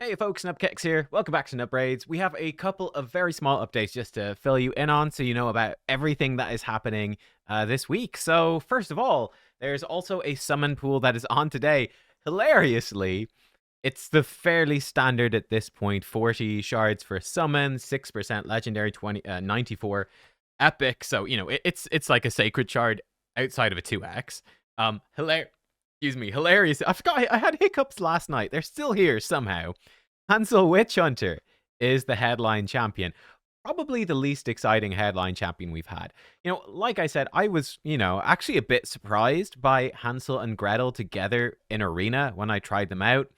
Hey folks, nubkeks here. Welcome back to Nubbraids. We have a couple of very small updates just to fill you in on so you know about everything that is happening this week. So first of all, there's also a summon pool that is on today. Hilariously, it's the fairly standard at this point, 40 shards for a summon, 6% legendary, 94 epic. So, it's like a sacred shard outside of a 2x. Hilarious. I forgot I had hiccups last night. They're still here somehow. Hansel Witch Hunter is the headline champion. Probably the least exciting headline champion we've had. Like I said, I was, actually a bit surprised by Hansel and Gretel together in Arena when I tried them out.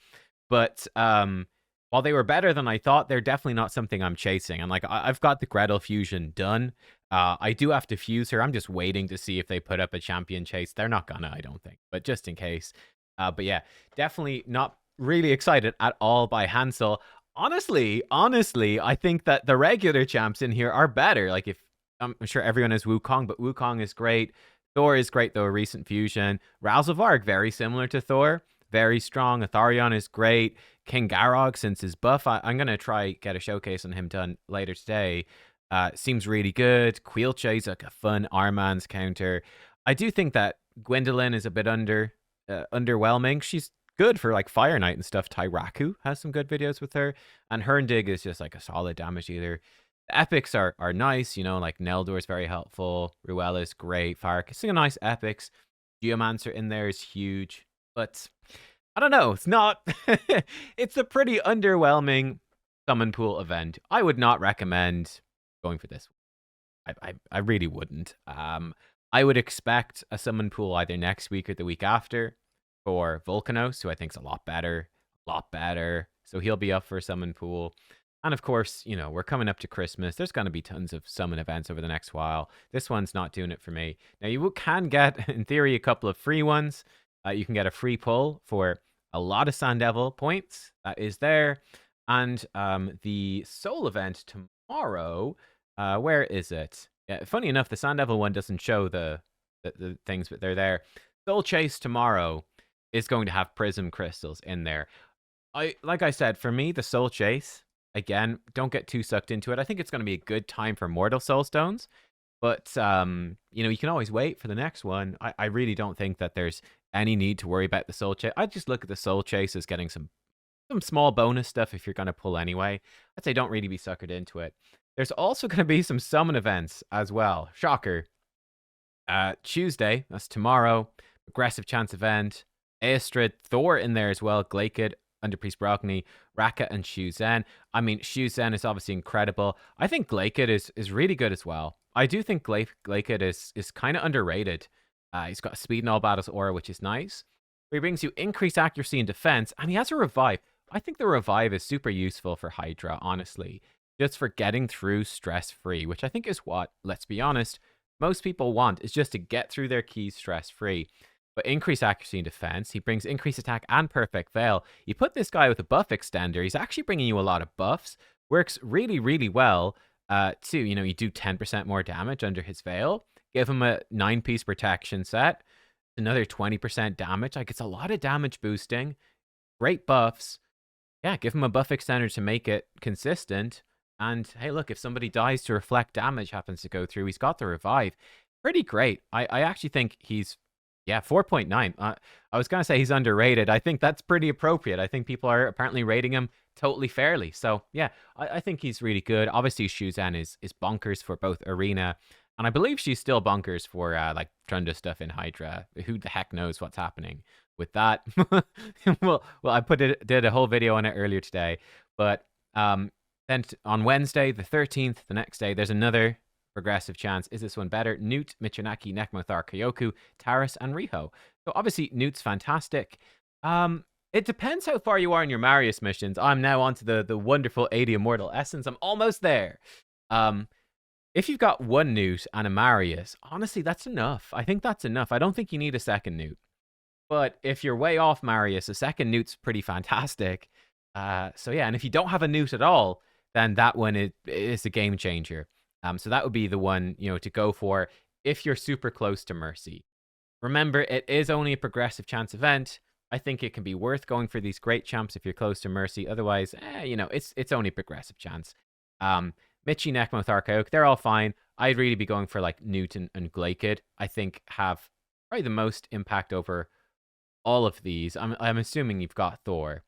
But while they were better than I thought, they're definitely not something I'm chasing. And I've got the Gretel fusion done. I do have to fuse her. I'm just waiting to see if they put up a champion chase. They're not gonna, I don't think, but just in case. But yeah, definitely not really excited at all by Hansel. Honestly, I think that the regular champs in here are better. Like if I'm sure everyone is Wukong, but Wukong is great. Thor is great though, a recent fusion. Ralzavarg, very similar to Thor. Very strong. Atharion is great. King Garog, since his buff, I'm going to try get a showcase on him done later today. Seems really good. Quilcha is like a fun Arman's counter. I do think that Gwendolyn is a bit underwhelming. She's good for like Fire Knight and stuff. Tyraku has some good videos with her. And Herndig is just like a solid damage dealer. The epics are nice, like Neldor is very helpful. Ruella is great. Farkas is a nice epics. Geomancer in there is huge. But I don't know. It's not. It's a pretty underwhelming summon pool event. I would not recommend going for this. I really wouldn't. I would expect a summon pool either next week or the week after for Volcanos, who I think is a lot better. So he'll be up for a summon pool. And of course, we're coming up to Christmas. There's going to be tons of summon events over the next while. This one's not doing it for me. Now, you can get, in theory, a couple of free ones. You can get a free pull for a lot of Sand Devil points. That is there. And the Soul event tomorrow, where is it? Yeah, funny enough, the Sand Devil one doesn't show the things, but they're there. Soul Chase tomorrow is going to have Prism Crystals in there. Like I said, for me, the Soul Chase, again, don't get too sucked into it. I think it's going to be a good time for Mortal Soul Stones. But, you can always wait for the next one. I really don't think that there's any need to worry about the Soul Chase. I just look at the Soul Chase as getting some small bonus stuff if you're going to pull anyway. I'd say don't really be suckered into it. There's also going to be some summon events as well. Shocker. Tuesday, that's tomorrow. Aggressive Chance event. Aestrid, Thor in there as well. Glaikid, Underpriest Brogni, Raka, and Shu Zen. I mean, Shu Zen is obviously incredible. I think Glaikid is really good as well. I do think Glaikid is kind of underrated. He's got a speed in all battles aura, which is nice. He brings you increased accuracy and defense, and he has a revive. I think the revive is super useful for Hydra, honestly. Just for getting through stress-free, which I think is what, let's be honest, most people want, is just to get through their keys stress-free. But increased accuracy and defense, he brings increased attack and perfect veil. You put this guy with a buff extender, he's actually bringing you a lot of buffs. Works really, really well. Too, you do 10% more damage under his veil. Give him a 9-piece protection set. Another 20% damage. Like, it's a lot of damage boosting. Great buffs. Yeah, give him a buff extender to make it consistent. And hey, look, if somebody dies to reflect damage happens to go through, he's got the revive. Pretty great. I actually think he's, 4.9. I was going to say he's underrated. I think that's pretty appropriate. I think people are apparently rating him totally fairly. So, yeah, I think he's really good. Obviously, Shu Zen is bonkers for both Arena, and I believe she's still bonkers for, like, Trunda stuff in Hydra. Who the heck knows what's happening with that? well, I did a whole video on it earlier today. But then on Wednesday, the 13th, the next day, there's another progressive chance. Is this one better? Newt, Michinaki, Nekmothar, Kyoku, Taris, and Riho. So obviously, Newt's fantastic. It depends how far you are in your Marius missions. I'm now onto the wonderful 80 Immortal Essence. I'm almost there. If you've got one Newt and a Marius, honestly, that's enough. I think that's enough. I don't think you need a second Newt. But if you're way off Marius, a second Newt's pretty fantastic. So yeah, and if you don't have a Newt at all, then that one is a game changer. So that would be the one, to go for if you're super close to Mercy. Remember, it is only a progressive chance event. I think it can be worth going for these great champs if you're close to Mercy. Otherwise, it's only progressive chance. Um, Mitchie, Necmo, Tharkaok, they're all fine. I'd really be going for like Newton and Glakeid. I think have probably the most impact over all of these. I'm assuming you've got Thor.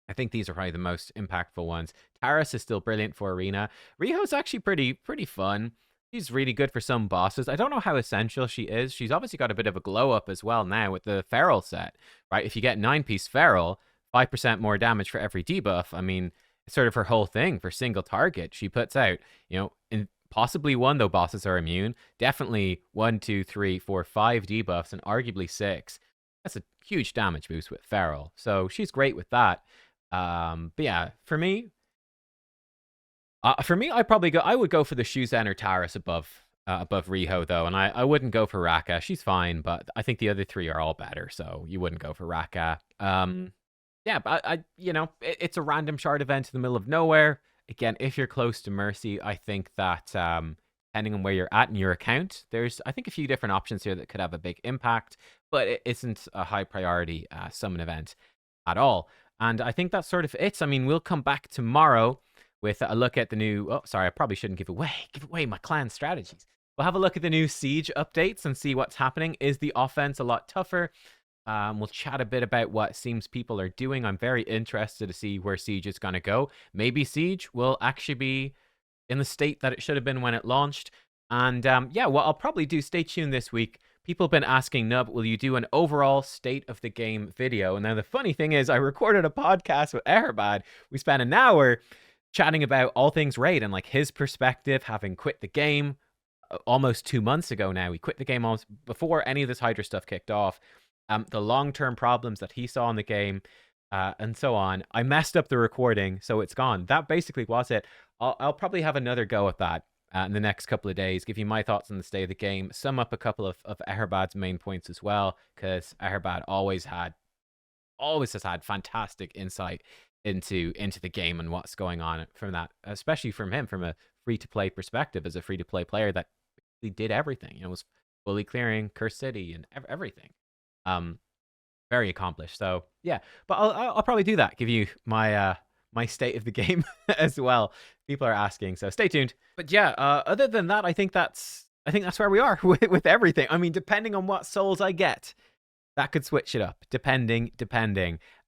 I think these are probably the most impactful ones. Taris is still brilliant for Arena. Riho's actually pretty fun. She's really good for some bosses. I don't know how essential she is. She's obviously got a bit of a glow up as well now with the Feral set, right? If you get 9-piece Feral, 5% more damage for every debuff. I mean, it's sort of her whole thing for single target. She puts out, in possibly one, though bosses are immune. Definitely 1, 2, 3, 4, 5 debuffs, and arguably 6. That's a huge damage boost with Feral. So she's great with that. But yeah, for me, I would go for the Shuzen or Taris above Riho though, and I wouldn't go for Raka. She's fine, but I think the other three are all better, so you wouldn't go for Raka. Yeah, but it's a random shard event in the middle of nowhere. Again, if you're close to Mercy, I think that depending on where you're at in your account, there's I think a few different options here that could have a big impact, but it isn't a high priority summon event at all. And I think that's sort of it. I mean, we'll come back tomorrow with a look at the new... Oh, sorry, I probably shouldn't give away my clan strategies. We'll have a look at the new Siege updates and see what's happening. Is the offense a lot tougher? We'll chat a bit about what seems people are doing. I'm very interested to see where Siege is going to go. Maybe Siege will actually be in the state that it should have been when it launched. And yeah, what I'll probably do, stay tuned this week. People have been asking, Nub, will you do an overall state of the game video? And now the funny thing is, I recorded a podcast with Erbad. We spent an hour chatting about all things Raid and like his perspective, having quit the game almost 2 months ago now. He quit the game almost before any of this Hydra stuff kicked off. The long-term problems that he saw in the game, and so on. I messed up the recording, so it's gone. That basically was it. I'll probably have another go at that in the next couple of days, give you my thoughts on the state of the game, sum up a couple of Eherbad's main points as well, because Eherbad always has had fantastic insight into the game and what's going on from that, especially from him, from a free-to-play perspective, as a free-to-play player that he did everything. Was fully clearing Curse City and everything. Very accomplished. So yeah, but I'll probably do that. Give you my my state of the game as well. People are asking, so stay tuned. But yeah, other than that, I think that's where we are with everything. I mean, depending on what souls I get, that could switch it up. Depending.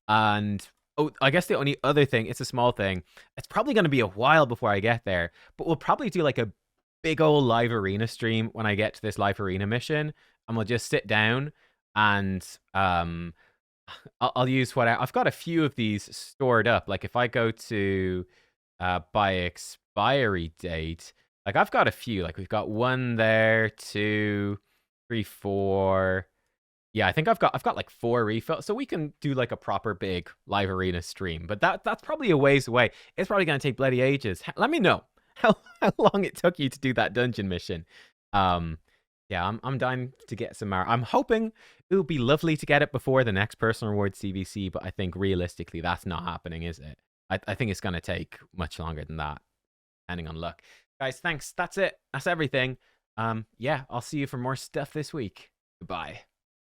And I guess the only other thing, it's a small thing. It's probably going to be a while before I get there, but we'll probably do like a big old live arena stream when I get to this live arena mission, and we'll just sit down and I'll use what I've got a few of these stored up. Like if I go to by expiry date, like I've got a few. Like we've got 1 there, 2, 3, 4. Yeah, I think I've got like 4 refills, so we can do like a proper big live arena stream. But that's probably a ways away. It's probably gonna take bloody ages. Let me know how long it took you to do that dungeon mission. Yeah, I'm dying to get some more. I'm hoping it would be lovely to get it before the next personal reward CVC, but I think realistically that's not happening, is it? I think it's going to take much longer than that, depending on luck. Guys, thanks. That's it. That's everything. Yeah, I'll see you for more stuff this week. Goodbye.